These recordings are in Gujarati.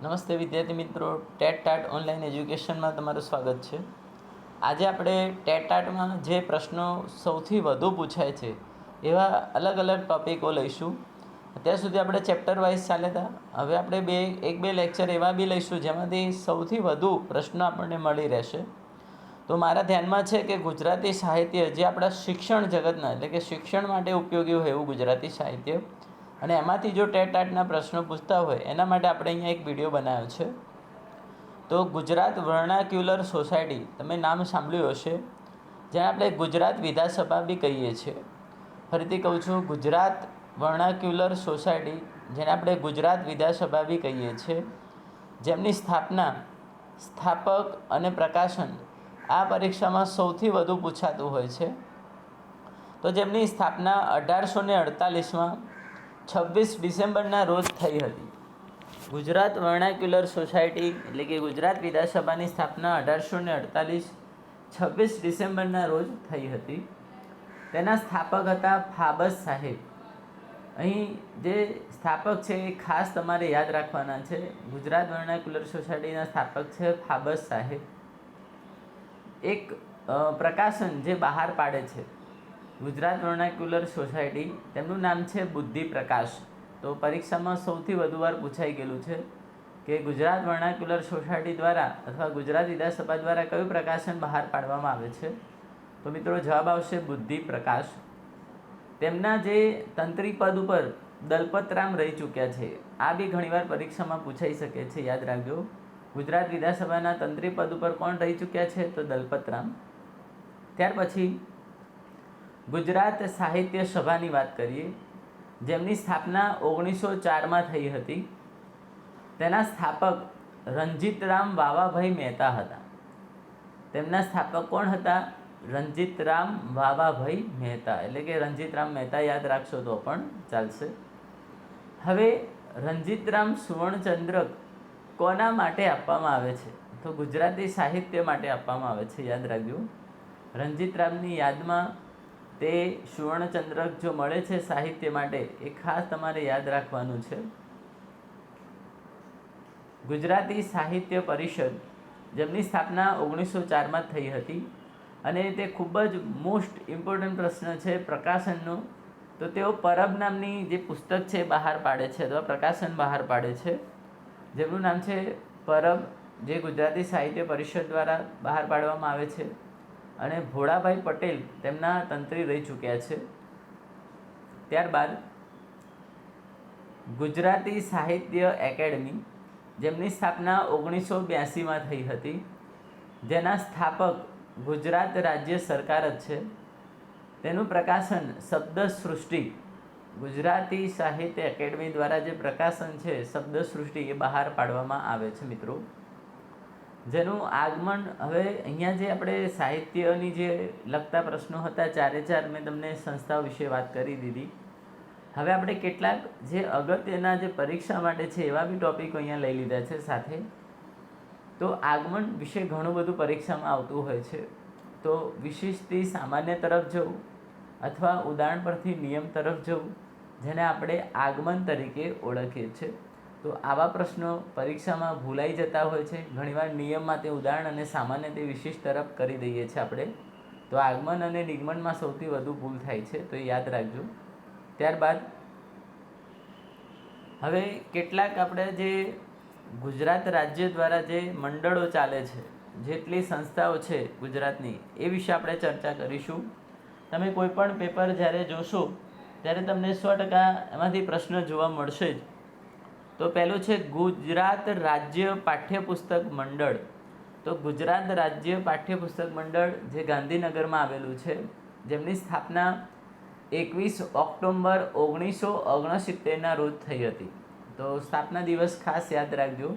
નમસ્તે વિદ્યાર્થી મિત્રો, ટેટ ટાટ ઓનલાઈન એજ્યુકેશનમાં તમારું સ્વાગત છે. આજે આપણે ટેટ ટાટમાં જે પ્રશ્નો સૌથી વધુ પૂછાય છે એવા અલગ અલગ ટૉપિકો લઈશું. અત્યાર સુધી આપણે ચેપ્ટર વાઇઝ ચાલ્યા હતા. હવે આપણે એક બે લેક્ચર એવા બી લઈશું જેમાંથી સૌથી વધુ પ્રશ્નો આપણને મળી રહેશે. તો મારા ધ્યાનમાં છે કે ગુજરાતી સાહિત્ય જે આપણા શિક્ષણ જગતના એટલે કે શિક્ષણ માટે ઉપયોગી હોય એવું ગુજરાતી સાહિત્ય, અને એમાંથી જો ટેટ ટાટના પ્રશ્નો પૂછતા હોય એના માટે આપણે અહીંયા એક વિડીયો બનાવ્યો છે. તો ગુજરાત વર્નાક્યુલર સોસાયટી, તમે નામ સાંભળ્યું હશે, જ્યાં આપણે ગુજરાત વિધાનસભા બી કહીએ છીએ. ફરીથી કહું છું, ગુજરાત વર્નાક્યુલર સોસાયટી, જેને આપણે ગુજરાત વિધાનસભા બી કહીએ છીએ, જેમની સ્થાપના, સ્થાપક અને પ્રકાશન આ પરીક્ષામાં સૌથી વધુ પૂછાતું હોય છે. તો જેમની સ્થાપના 1848માં 26 ડિસેમ્બરના રોજ થઈ હતી. ગુજરાત વર્નાક્યુલર સોસાયટી એટલે કે ગુજરાત વિધાનસભાની સ્થાપના 1848 26 ડિસેમ્બરના રોજ થઈ હતી. તેના સ્થાપક હતા ફાબસ સાહેબ. અહીં જે સ્થાપક છે એ ખાસ તમારે યાદ રાખવાના છે. ગુજરાત વર્નાક્યુલર સોસાયટીના સ્થાપક છે ફાબસ સાહેબ. એક પ્રકાશન જે બહાર પાડે છે ગુજરાત વર્નાક્યુલર સોસાયટી, તેમનું નામ છે બુદ્ધિ પ્રકાશ. તો પરીક્ષામાં સૌથી વધુ વાર પૂછાઈ ગયેલું છે કે ગુજરાત વર્નાક્યુલર સોસાયટી દ્વારા અથવા ગુજરાત વિધાનસભા દ્વારા કયું પ્રકાશન બહાર પાડવામાં આવે છે? તો મિત્રો જવાબ આવશે બુદ્ધિ પ્રકાશ. તેમના જે તંત્રી પદ ઉપર દલપતરામ રહી ચૂક્યા છે, આ બી ઘણીવાર પરીક્ષામાં પૂછાઈ શકે છે, યાદ રાખજો. ગુજરાત વિધાનસભાના તંત્રી પદ ઉપર કોણ રહી ચૂક્યા છે? તો દલપતરામ. ત્યાર પછી ગુજરાત સાહિત્ય સભાની વાત કરીએ, જેમની સ્થાપના 1904માં થઈ હતી. તેના સ્થાપક રણજીતરામ વાવાભાઈ મહેતા હતા. તેમના સ્થાપક કોણ હતા? રણજીતરામ વાવાભાઈ મહેતા, એટલે કે રણજીતરામ મહેતા યાદ રાખશો તો પણ ચાલશે. હવે રણજીતરામ સુવર્ણચંદ્રક કોના માટે આપવામાં આવે છે? તો ગુજરાતી સાહિત્ય માટે આપવામાં આવે છે, યાદ રાખજો. રણજીતરામની યાદમાં તે સુવર્ણચંદ્રક જો મળે છે સાહિત્ય માટે, એ ખાસ તમારે યાદ રાખવાનું છે. ગુજરાતી સાહિત્ય પરિષદ, જેમની સ્થાપના 1904માં થઈ હતી, અને તે ખૂબ જ મોસ્ટ ઇમ્પોર્ટન્ટ પ્રશ્ન છે પ્રકાશનનો. તો તેઓ પરબ નામની જે પુસ્તક છે બહાર પાડે છે અથવા પ્રકાશન બહાર પાડે છે, જેમનું નામ છે પરબ, જે ગુજરાતી સાહિત્ય પરિષદ દ્વારા બહાર પાડવામાં આવે છે. અને ભોળાભાઈ પટેલ તેમના તંત્રી રહી ચૂક્યા છે. ત્યારબાદ ગુજરાતી સાહિત્ય એકેડમી, જેમની સ્થાપના 1982માં થઈ હતી, જેના સ્થાપક ગુજરાત રાજ્ય સરકાર જ છે. તેનું પ્રકાશન શબ્દસૃષ્ટિ, ગુજરાતી સાહિત્ય એકેડમી દ્વારા જે પ્રકાશન છે શબ્દસૃષ્ટિ, એ બહાર પાડવામાં આવે છે મિત્રો. જેનું આગમન, હવે અહીંયા જે આપણે સાહિત્યની જે લગતા પ્રશ્નો હતા, ચારે ચાર મેં તમને સંસ્થાઓ વિશે વાત કરી દીધી. હવે આપણે કેટલાક જે અગત્યના જે પરીક્ષા માટે છે એવા બી ટૉપિકો અહીંયા લઈ લીધા છે સાથે. તો આગમન વિશે ઘણું બધું પરીક્ષામાં આવતું હોય છે. તો વિશેષથી સામાન્ય તરફ જવું અથવા ઉદાહરણ પરથી નિયમ તરફ જવું, જેને આપણે આગમન તરીકે ઓળખીએ છીએ. તો આવા પ્રશ્નો પરીક્ષામાં ભૂલાઈ જતા હોય છે. ઘણીવાર નિયમમાં તે ઉદાહરણ અને સામાન્ય તે વિશેષ તરફ કરી દઈએ છીએ આપણે. તો આગમન અને નિગમનમાં સૌથી વધુ ભૂલ થાય છે, તો એ યાદ રાખજો. ત્યારબાદ હવે કેટલાક આપણે જે ગુજરાત રાજ્ય દ્વારા જે મંડળો ચાલે છે, જેટલી સંસ્થાઓ છે ગુજરાતની, એ વિશે આપણે ચર્ચા કરીશું. તમે કોઈ પણ પેપર જ્યારે જોશો ત્યારે તમને 100% એમાંથી પ્રશ્ન જોવા મળશે જ. તો પહેલું છે ગુજરાત રાજ્ય પાઠ્યપુસ્તક મંડળ. તો ગુજરાત રાજ્ય પાઠ્યપુસ્તક મંડળ જે ગાંધીનગરમાં આવેલું છે, જેમની સ્થાપના 21 ઓક્ટોબર 1969ના રોજ થઈ હતી. તો સ્થાપના દિવસ ખાસ યાદ રાખજો.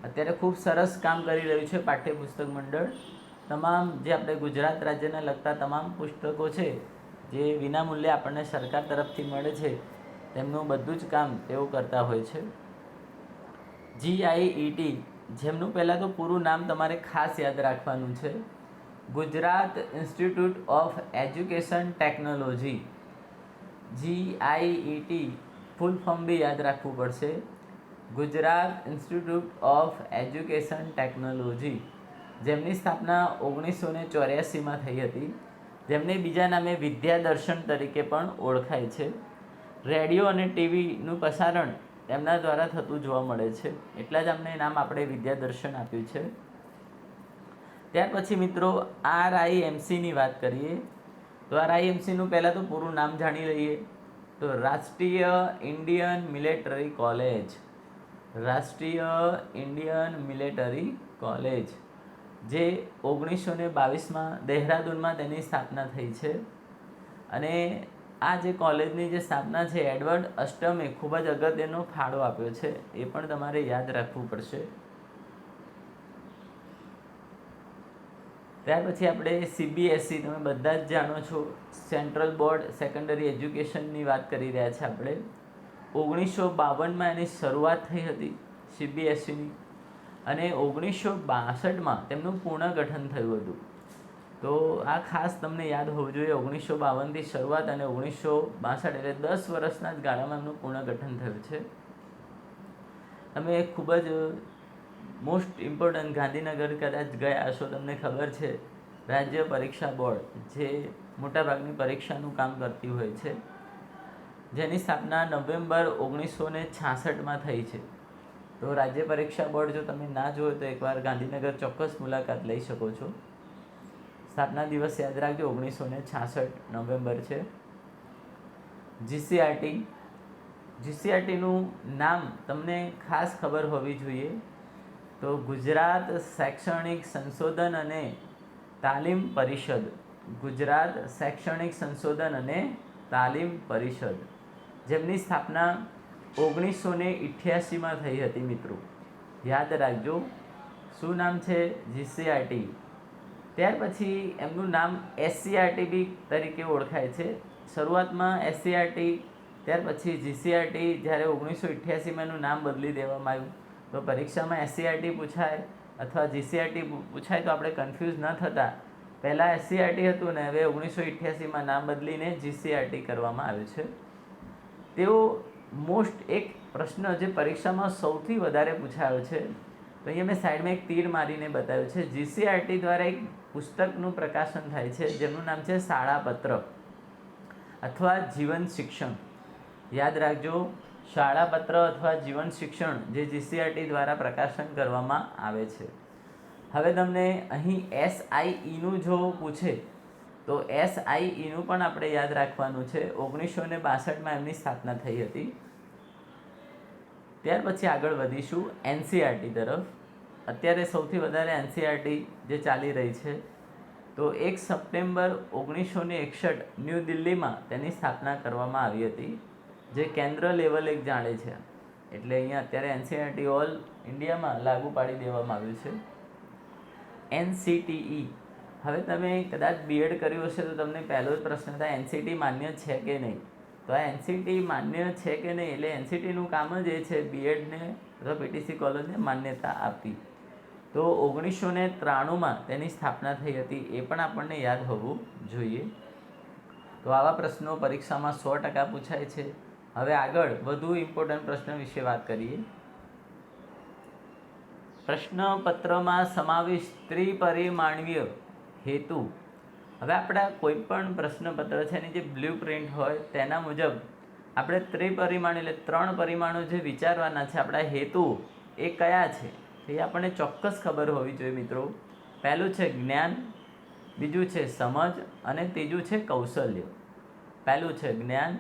અત્યારે ખૂબ સરસ કામ કરી રહ્યું છે પાઠ્યપુસ્તક મંડળ. તમામ જે આપણે ગુજરાત રાજ્યને લગતા તમામ પુસ્તકો છે, જે વિનામૂલ્યે આપણને સરકાર તરફથી મળે છે, તેમનું બધું જ કામ તેઓ કરતા હોય છે. GIET, જેમનું પહેલાં તો પૂરું નામ તમારે ખાસ યાદ રાખવાનું છે, Gujarat institute of education technology. GIET full form બી યાદ રાખવું પડશે. Gujarat institute of education technology, જેમની સ્થાપના 1984માં થઈ હતી, જેમને બીજા નામે વિદ્યાદર્શન તરીકે પણ ઓળખાય છે. રેડિયો અને ટીવીનું પ્રસારણ એમના દ્વારા થતું જોવા મળે છે, એટલા જ અમને નામ આપણે વિદ્યાદર્શન આપ્યું છે. ત્યાર પછી મિત્રો RIMCની વાત કરીએ તો RIMCનું પહેલાં તો પૂરું નામ જાણી લઈએ. તો રાષ્ટ્રીય ઇન્ડિયન મિલિટરી કોલેજ, રાષ્ટ્રીય ઇન્ડિયન મિલિટરી કોલેજ, જે 1922માં દહેરાદૂનમાં તેની સ્થાપના થઈ છે. અને આ જે કોલેજની જે સ્થાપના છે, એડવર્ડ અસ્ટમે ખૂબ જ અગત્યનો ફાળો આપ્યો છે, એ પણ તમારે યાદ રાખવું પડશે. ત્યાર પછી આપણે CBSE, તમે બધા જ જાણો છો, સેન્ટ્રલ બોર્ડ સેકન્ડરી એજ્યુકેશનની વાત કરી રહ્યા છે આપણે. 1952માં એની શરૂઆત થઈ હતી CBSEની, અને 1962માં તેમનું પુનઃગઠન થયું હતું. તો આ ખાસ તમને યાદ હોવું જોઈએ. 1952થી શરૂઆત અને 1962, એટલે 10 વર્ષના જ ગાળામાં એમનું પુનઃગઠન થયું છે. તમે ખૂબ જ મોસ્ટ ઇમ્પોર્ટન્ટ ગાંધીનગર કદાચ ગયા હશો, તમને ખબર છે રાજ્ય પરીક્ષા બોર્ડ, જે મોટાભાગની પરીક્ષાનું કામ કરતી હોય છે, જેની સ્થાપના નવેમ્બર 1966માં થઈ છે. તો રાજ્ય પરીક્ષા બોર્ડ જો તમે ના જોયો તો એકવાર ગાંધીનગર ચોક્કસ મુલાકાત લઈ શકો છો. સ્થાપના દિવસ યાદ રાખજો, 1966 નવેમ્બર છે. GCRTનું નામ તમને ખાસ ખબર હોવી જોઈએ. તો ગુજરાત શૈક્ષણિક સંશોધન અને તાલીમ પરિષદ, ગુજરાત શૈક્ષણિક સંશોધન અને તાલીમ પરિષદ, જેમની સ્થાપના 1988માં થઈ હતી. મિત્રો યાદ રાખજો, શું નામ છે? GCRT. ત્યાર પછી એમનું નામ SCRT બી તરીકે ઓળખાય છે. શરૂઆતમાં SCRT, ત્યાર પછી GCRT. જ્યારે 1988માં એનું નામ બદલી દેવામાં આવ્યું. તો પરીક્ષામાં SCRT પૂછાય અથવા GCRT પૂછાય તો આપણે કન્ફ્યુઝ ન થતા. પહેલાં SCRT હતું ને હવે 1988માં નામ બદલીને GCRT કરવામાં આવ્યું છે. તેઓ એક પ્રશ્ન જે પરીક્ષામાં સૌથી વધારે પૂછાયો છે, તો અહીંયા મેં સાઈડમાં એક તીર મારીને બતાવ્યું છે. GCRT દ્વારા એક પુસ્તકનું પ્રકાશન થાય છે, જેનું નામ છે શાળાપત્ર અથવા જીવન શિક્ષણ. યાદ રાખજો, શાળાપત્ર અથવા જીવન શિક્ષણ જે GCRT દ્વારા પ્રકાશન કરવામાં આવે છે. હવે તમને અહીં SIEનું જો પૂછે તો SIEનું પણ આપણે યાદ રાખવાનું છે. 1962માં એમની સ્થાપના થઈ હતી. ત્યાર પછી આગળ વધીશું NCERT તરફ. અત્યારે સૌથી વધારે NCERT જે ચાલી રહી છે, તો 1 સપ્ટેમ્બર 1961 ન્યૂ દિલ્હીમાં તેની સ્થાપના કરવામાં આવી હતી, જે કેન્દ્ર લેવલે જાણે છે. એટલે અહીંયા અત્યારે NCERT ઓલ ઇન્ડિયામાં લાગુ પાડી દેવામાં આવ્યું છે. NCTE. હવે તમે કદાચ BEd કર્યું હશે તો તમને પહેલો જ પ્રશ્ન થાય, NCT માન્ય છે કે નહીં? તો આ NCT માન્ય છે કે નહીં, એટલે NCTનું કામ જ એ છે BEdને અથવા PTC કોલેજને માન્યતા આપવી. તો 1993માં તેની સ્થાપના થઈ હતી, એ પણ આપણને યાદ હોવું જોઈએ. તો આવા પ્રશ્નો પરીક્ષામાં 100% પૂછાય છે. હવે આગળ વધુ ઇમ્પોર્ટન્ટ પ્રશ્ન વિશે વાત કરીએ. પ્રશ્નપત્રમાં સમાવિષ્ટ ત્રિપરિમાણીય હેતુ. હવે આપણા કોઈ પણ પ્રશ્નપત્ર છે એની જે બ્લુ પ્રિન્ટ હોય તેના મુજબ આપણે ત્રિપરિમાણ એટલે 3 પરિમાણો જે વિચારવાના છે, આપણા હેતુ એ કયા છે એ આપણને ચોક્કસ ખબર હોવી જોઈએ. મિત્રો પહેલું છે જ્ઞાન, બીજું છે સમજ અને ત્રીજું છે કૌશલ્ય. પહેલું છે જ્ઞાન,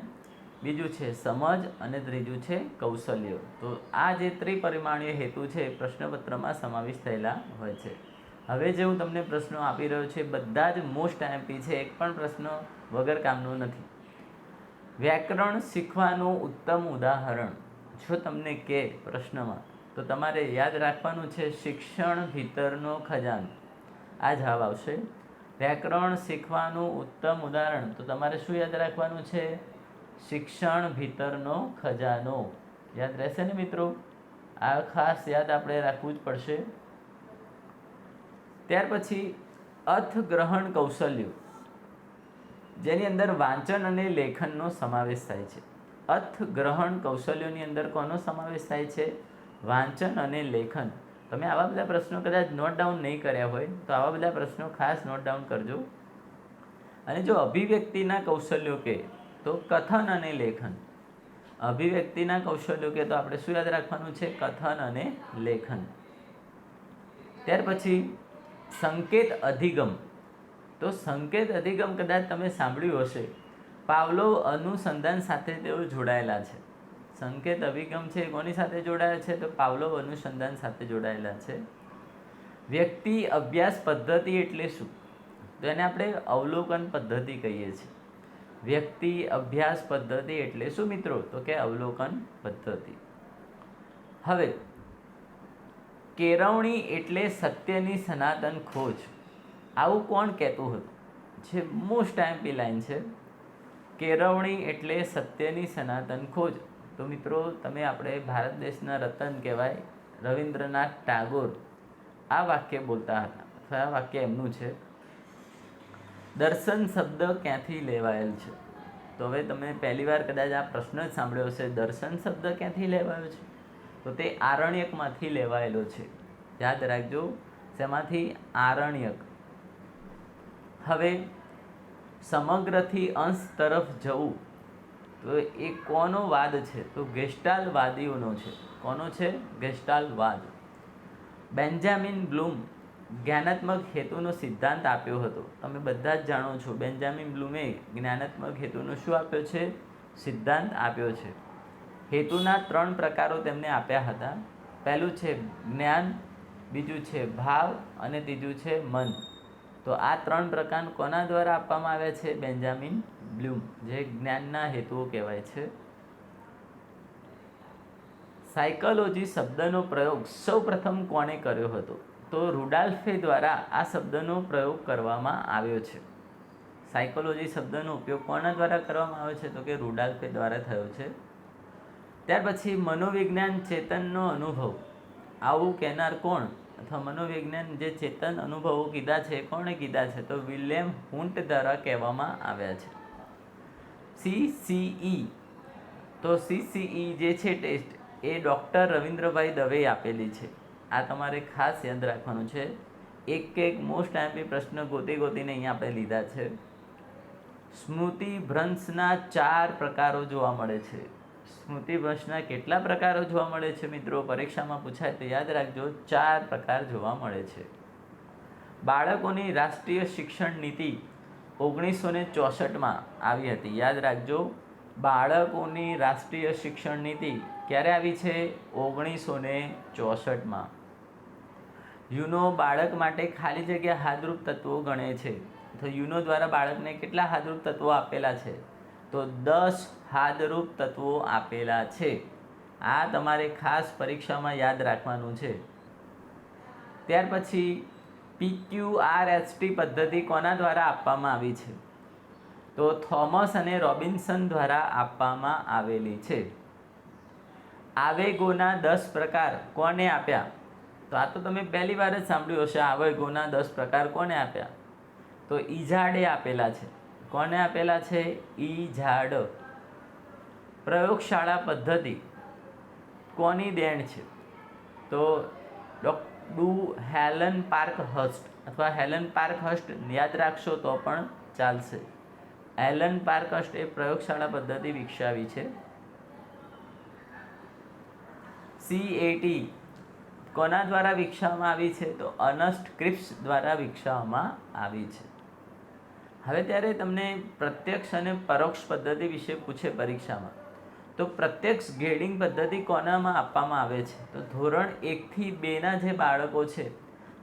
બીજું છે સમજ અને ત્રીજું છે કૌશલ્ય. તો આ જે ત્રિપરિમાણીય હેતુ છે પ્રશ્નપત્રમાં સમાવિષ્ટ થયેલા હોય છે. હવે જે હું તમને પ્રશ્નો આપી રહ્યો છું બધા જ મોસ્ટ IMP છે, એક પણ પ્રશ્ન વગર કામનો નથી. વ્યાકરણ શીખવાનું ઉત્તમ ઉદાહરણ જો તમને કહે પ્રશ્નમાં, તો તમારે યાદ રાખવાનું છે શિક્ષણ ભીતરનો ખજાનો. આ જવાબ આવશે. વ્યાકરણ શીખવાનું ઉત્તમ ઉદાહરણ, તો તમારે શું યાદ રાખવાનું છે? શિક્ષણ ભીતરનો ખજાનો. યાદ રહેશે ને મિત્રો? આ ખાસ યાદ આપણે રાખવું જ પડશે. ત્યાર પછી અર્થગ્રહણ કૌશલ્યો, જેની અંદર વાંચન અને લેખનનો સમાવેશ થાય છે. અર્થગ્રહણ કૌશલ્યોની અંદર કોનો સમાવેશ થાય છે? વાંચન અને લેખન. તમે આવા બધા પ્રશ્નો કદાચ નોટ ડાઉન નહીં કર્યા હોય તો આવા બધા પ્રશ્નો ખાસ નોટ ડાઉન કરજો. અને જો અભિવ્યક્તિના કૌશલ્યો કે તો કથન અને લેખન. અભિવ્યક્તિના કૌશલ્યો કે તો આપણે શું યાદ રાખવાનું છે? કથન અને લેખન. ત્યાર પછી સંકેત અધિગમ. તો સંકેત અધિગમ કદાચ તમે સાંભળ્યું હશે. પાવલોવ અનુસંધાન સાથે તેઓ જોડાયેલા છે. સંકેત અભિગમ છે કોની સાથે જોડાયેલા છે? તો પાવલોવ અનુસંધાન સાથે જોડાયેલા છે. વ્યક્તિ અભ્યાસ પદ્ધતિ એટલે શું? તો એને આપણે અવલોકન પદ્ધતિ કહીએ છીએ. વ્યક્તિ અભ્યાસ પદ્ધતિ એટલે શું મિત્રો? તો કે અવલોકન પદ્ધતિ. હવે કેળવણી એટલે સત્યની સનાતન ખોજ. આવું કોણ કહેતું હતું? જે મોસ્ટ આઈએમપી લાઈન છે. કેળવણી એટલે સત્યની સનાતન ખોજ. તો મિત્રો તમે આપણે ભારત દેશના રતન કહેવાય રવિન્દ્રનાથ ટાગોર આ વાક્ય બોલતા હતા, અથવા આ વાક્ય એમનું છે. દર્શન શબ્દ ક્યાંથી લેવાયેલ છે? તો હવે તમે પહેલી વાર કદાચ આ પ્રશ્ન જ સાંભળ્યો હશે. દર્શન શબ્દ ક્યાંથી લેવાયો છે? તો તે આરણ્યકમાંથી લેવાયેલો છે. યાદ રાખજો, શેમાંથી? આરણ્યક. હવે સમગ્રથી અંશ તરફ જવું, તો એ કોનો વાદ છે? તો ગેસ્ટાલ્ટવાદીઓનો છે. કોનો છે? ગેસ્ટાલ્ટવાદ. બેન્જામિન બ્લૂમ જ્ઞાનાત્મક હેતુનો સિદ્ધાંત આપ્યો હતો. તમે બધા જ જાણો છો બેન્જામિન બ્લૂમે જ્ઞાનાત્મક હેતુનો શું આપ્યો છે? સિદ્ધાંત આપ્યો છે. હેતુના 3 પ્રકારો તેમને આપ્યા હતા. પહેલું છે જ્ઞાન, બીજું છે ભાવ અને ત્રીજું છે મન. તો આ 3 પ્રકાર કોના દ્વારા આપવામાં આવ્યા છે? બેન્જામિન બ્લૂમ, જે જ્ઞાનના હેતુઓ કહેવાય છે. સાયકોલોજી શબ્દનો પ્રયોગ સૌ પ્રથમ કોણે કર્યો હતો? તો રુડોલ્ફે દ્વારા આ શબ્દનો પ્રયોગ કરવામાં આવ્યો છે. સાયકોલોજી શબ્દનો ઉપયોગ કોના દ્વારા કરવામાં આવ્યો છે? તો કે રુડોલ્ફે દ્વારા થયો છે. ત્યાર પછી મનોવિજ્ઞાન ચેતનનો અનુભવ. આવું કહેનાર કોણ? અથવા મનોવિજ્ઞાન જે ચેતન અનુભવો કીધા છે કોણે કીધા છે? તો વિલિયમ હુન્ટ દ્વારા કહેવામાં આવ્યા છે. CCE. તો CCE જે છે ટેસ્ટ એ ડૉક્ટર રવિન્દ્રભાઈ દવેએ આપેલી છે. આ તમારે ખાસ યાદ રાખવાનું છે. એક મોસ્ટ આઈએમપી પ્રશ્ન ગોતીને અહીંયા આપણે લીધા છે. સ્મૃતિભ્રંશના 4 પ્રકારો જોવા મળે છે. સ્મૃતિભ્રંશના કેટલા પ્રકારો જોવા મળે છે મિત્રો? પરીક્ષામાં પૂછાય તો યાદ રાખજો, 4 પ્રકાર જોવા મળે છે. બાળકોની રાષ્ટ્રીય શિક્ષણ નીતિ 1964માં આવી હતી. યાદ રાખજો, બાળકોની રાષ્ટ્રીય શિક્ષણ નીતિ ક્યારે આવી છે? 1964માં. યુનો બાળક માટે ખાલી જગ્યા હાદરૂપ તત્વો ગણે છે. તો યુનો દ્વારા બાળકને કેટલા હાદરૂપ તત્વો આપેલા છે? તો 10 હાદરૂપ તત્વો આપેલા છે. આ તમારે ખાસ પરીક્ષામાં યાદ રાખવાનું છે. ત્યાર પછી PQRST પદ્ધતિ કોના દ્વારા આપવામાં આવી છે? તો થોમસ અને રોબિન્સન દ્વારા આપવામાં આવેલી છે. આવેગોના 10 પ્રકાર કોને આપ્યા? તો આ તો તમે પહેલી વાર જ સાંભળ્યું હશે. આવેગોના 10 પ્રકાર કોને આપ્યા? તો ઇઝાર્ડે આપેલા છે. કોને આપેલા છે? ઇઝાર્ડ. પ્રયોગશાળા પદ્ધતિ કોની દેણ છે? તો ડુ હેલન પાર્કહર્સ્ટ અથવા હેલન પાર્કહર્સ્ટ યાદ રાખશો તો પણ ચાલશે. હેલન પાર્કહર્સ્ટ એ પ્રયોગશાળા પદ્ધતિ વિકસાવી છે. CAT કોના દ્વારા વિકસાવવામાં આવી છે? તો અર્નસ્ટ ક્રિપ્સ દ્વારા વિકસાવવામાં આવી છે. હવે ત્યારે તમને પ્રત્યક્ષ અને પરોક્ષ પદ્ધતિ વિશે પૂછે પરીક્ષામાં, તો પ્રત્યક્ષ ગ્રેડિંગ પદ્ધતિ કોનામાં આપવામાં આવે છે? તો ધોરણ 1 થી 2ના જે બાળકો છે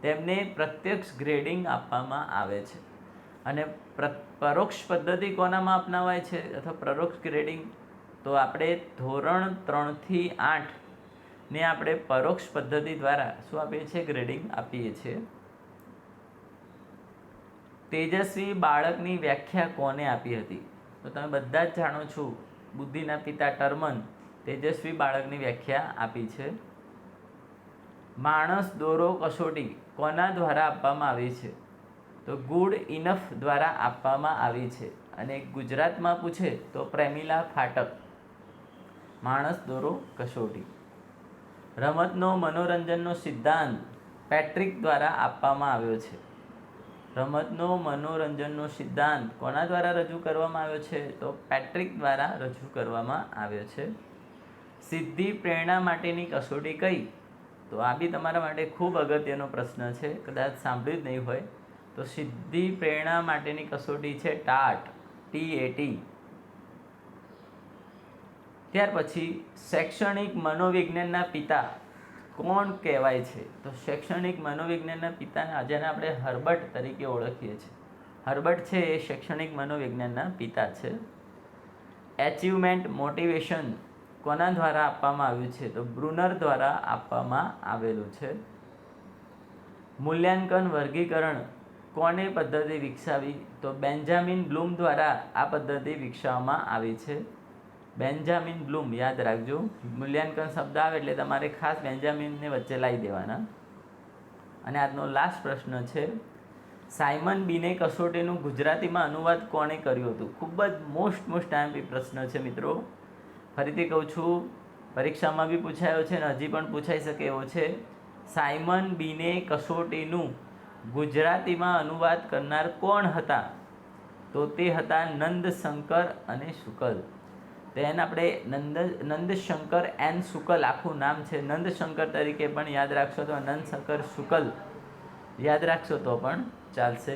તેમને પ્રત્યક્ષ ગ્રેડિંગ આપવામાં આવે છે. અને પરોક્ષ પદ્ધતિ કોનામાં અપનાવાય છે અથવા પરોક્ષ ગ્રેડિંગ? તો આપણે ધોરણ 3 થી 8 ને આપણે પરોક્ષ પદ્ધતિ દ્વારા શું આપીએ છીએ? ગ્રેડિંગ આપીએ છીએ. તેજસ્વી બાળકની વ્યાખ્યા કોને આપી હતી? તો તમે બધા જ જાણો છો, બુદ્ધિના પિતા ટર્મન તેજસ્વી બાળકની વ્યાખ્યા આપી છે. માણસ દોરો કસોટી કોના દ્વારા આપવામાં આવી છે? તો ગુડ ઇનફ દ્વારા આપવામાં આવી છે. અને ગુજરાતમાં પૂછે તો પ્રેમિલા ફાટક. માણસ દોરો કસોટી. રમતનો મનોરંજનનો સિદ્ધાંત પેટ્રિક દ્વારા આપવામાં આવ્યો છે. રમતનો મનોરંજનનો સિદ્ધાંત કોના દ્વારા રજૂ કરવામાં આવ્યો છે? તો પેટ્રિક દ્વારા રજૂ કરવામાં આવ્યો છે. સીધી પ્રેરણા માટેની કસોટી કઈ? તો આ બી તમારા માટે ખૂબ અગત્યનો પ્રશ્ન છે, કદાચ સાંભળ્યું જ નહીં હોય. તો સીધી પ્રેરણા માટેની કસોટી છે ટાટ, TAT. ત્યાર પછી શૈક્ષણિક મનોવિજ્ઞાનના પિતા કોણ કહેવાય છે? તો શૈક્ષણિક મનોવિજ્ઞાનના પિતાને જેને આપણે હર્બર્ટ તરીકે ઓળખીએ છીએ. હર્બર્ટ છે એ શૈક્ષણિક મનોવિજ્ઞાનના પિતા છે. એચિવમેન્ટ મોટિવેશન કોના દ્વારા આપવામાં આવ્યું છે? તો બ્રુનર દ્વારા આપવામાં આવેલું છે. મૂલ્યાંકન વર્ગીકરણ કોને પદ્ધતિ વિકસાવી? તો બેન્જામિન બ્લૂમ દ્વારા આ પદ્ધતિ વિકસાવવામાં આવી છે. બેન્જામિન બ્લૂમ, યાદ રાખજો. મૂલ્યાંકન શબ્દ આવે એટલે તમારે ખાસ બેન્જામિનને વચ્ચે લાવી દેવાના. અને આજનો લાસ્ટ પ્રશ્ન છે, સાયમન બીને કસોટીનું ગુજરાતીમાં અનુવાદ કોણે કર્યું હતું? ખૂબ જ મોસ્ટ આઈએમપી પ્રશ્ન છે મિત્રો. ફરીથી કહું છું, પરીક્ષામાં બી પૂછાયો છે અને હજી પણ પૂછાઈ શકે એવો છે. સાયમન બીને કસોટીનું ગુજરાતીમાં અનુવાદ કરનાર કોણ હતા? તો તે હતા નંદશંકર અને શુકલ. તેને આપણે નંદશંકર એન શુકલ આખું નામ છે. નંદશંકર તરીકે પણ યાદ રાખશો તો નંદશંકર શુકલ યાદ રાખશો તો પણ ચાલશે.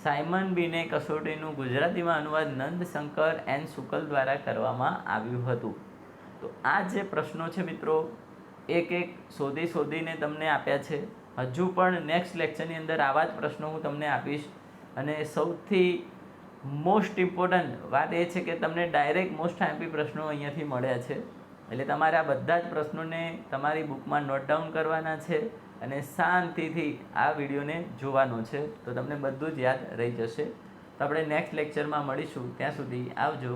સાયમન બીને કસોટીનું ગુજરાતીમાં અનુવાદ નંદશંકર એન શુકલ દ્વારા કરવામાં આવ્યું હતું. તો આ જે પ્રશ્નો છે મિત્રો, એક શોધીને તમને આપ્યા છે. હજુ પણ નેક્સ્ટ લેક્ચરની અંદર આવા જ પ્રશ્નો હું તમને આપીશ. અને સૌથી મોસ્ટ ઇમ્પોર્ટન્ટ વાત એ છે કે તમને ડાયરેક્ટ મોસ્ટ આઈએમપી પ્રશ્નો અહીંયાથી મળ્યા છે. એટલે તમારે આ બધા જ પ્રશ્નોને તમારી બુકમાં નોટ ડાઉન કરવાના છે અને શાંતિથી આ વિડીયોને જોવાનો છે, તો તમને બધું જ યાદ રહી જશે. તો આપણે નેક્સ્ટ લેક્ચરમાં મળીશું. ત્યાં સુધી આવજો.